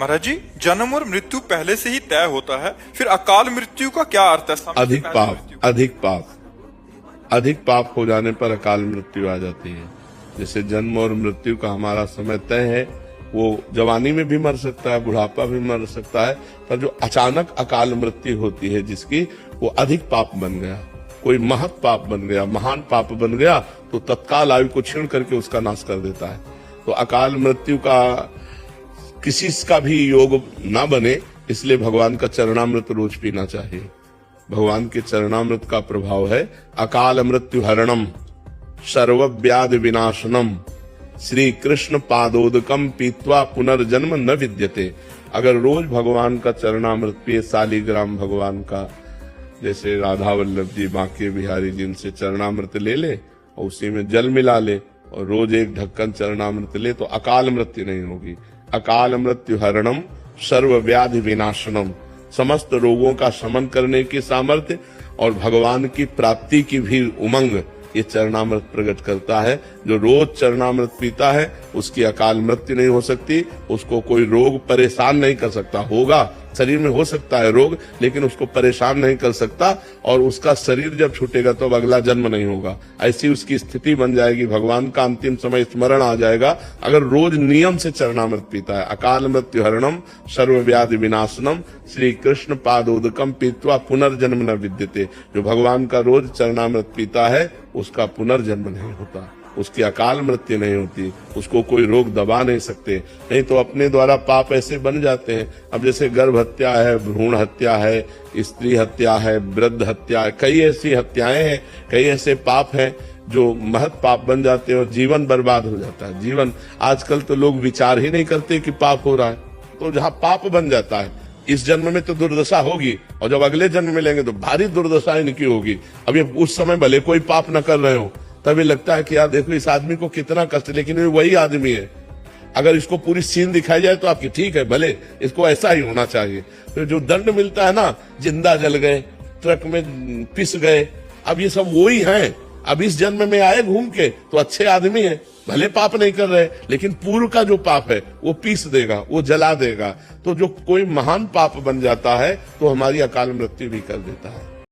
महाराज जी, जन्म और मृत्यु पहले से ही तय होता है, फिर अकाल मृत्यु का क्या अर्थ है? अधिक पाप हो जाने पर अकाल मृत्यु आ जाती है। जैसे जन्म और मृत्यु का हमारा समय तय है, वो जवानी में भी मर सकता है, बुढ़ापा भी मर सकता है, पर जो अचानक अकाल मृत्यु होती है जिसकी, वो अधिक पाप बन गया, कोई महत पाप बन गया, महान पाप बन गया, तो तत्काल आयु को छीण करके उसका नाश कर देता है। तो अकाल मृत्यु का किसी का भी योग ना बने, इसलिए भगवान का चरणामृत रोज पीना चाहिए। भगवान के चरणामृत का प्रभाव है अकाल मृत्यु हरणम सर्व व्याधि विनाशनम श्री कृष्ण पादोदकम पीत्वा पुनर्जन्म न विद्यते। अगर रोज भगवान का चरणामृत पिए, शालिग्राम भगवान का, जैसे राधा वल्लभ जी, बांके बिहारी जी, इनसे चरणामृत ले ले और उसी में जल मिला ले और रोज एक ढक्कन चरणामृत ले, तो अकाल मृत्यु नहीं होगी। अकाल मृत्यु हरणम सर्व व्याधि विनाशनम, समस्त रोगों का शमन करने की सामर्थ्य और भगवान की प्राप्ति की भी उमंग ये चरणामृत प्रकट करता है। जो रोज चरणामृत पीता है उसकी अकाल मृत्यु नहीं हो सकती, उसको कोई रोग परेशान नहीं कर सकता। होगा, शरीर में हो सकता है रोग, लेकिन उसको परेशान नहीं कर सकता, और उसका शरीर जब छूटेगा तो अब अगला जन्म नहीं होगा। ऐसी उसकी स्थिति बन जाएगी, भगवान का अंतिम समय स्मरण आ जाएगा अगर रोज नियम से चरणामृत पीता है। अकाल मृत्यु हरणम सर्व व्याधि विनाशनम श्री कृष्ण पादोदकम पीत्वा पुनर्जन्म न विद्यते। जो भगवान का रोज चरणामृत पीता है उसका पुनर्जन्म नहीं होता, उसकी अकाल मृत्यु नहीं होती, उसको कोई रोग दबा नहीं सकते। नहीं तो अपने द्वारा पाप ऐसे बन जाते हैं। अब जैसे गर्भ हत्या है, भ्रूण हत्या है, स्त्री हत्या है, वृद्ध हत्या है, कई ऐसी हत्याएं हैं, कई ऐसे पाप हैं जो महत पाप बन जाते हैं और जीवन बर्बाद हो जाता है। जीवन, आजकल तो लोग विचार ही नहीं करते कि पाप हो रहा है, तो जहाँ पाप बन जाता है, इस जन्म में तो दुर्दशा होगी और जब अगले जन्म में लेंगे तो भारी दुर्दशा इनकी होगी। अब ये उस समय भले कोई पाप न कर रहे हो, तभी लगता है कि यार देखो इस आदमी को कितना कष्ट, लेकिन ये वही आदमी है। अगर इसको पूरी सीन दिखाई जाए तो आपकी ठीक है, भले इसको ऐसा ही होना चाहिए। तो जो दंड मिलता है ना, जिंदा जल गए, ट्रक में पिस गए, अब ये सब वही हैं। अब इस जन्म में आए घूम के तो अच्छे आदमी है, भले पाप नहीं कर रहे, लेकिन पूर्व का जो पाप है वो पीस देगा, वो जला देगा। तो जो कोई महान पाप बन जाता है तो हमारी अकाल मृत्यु भी कर देता है।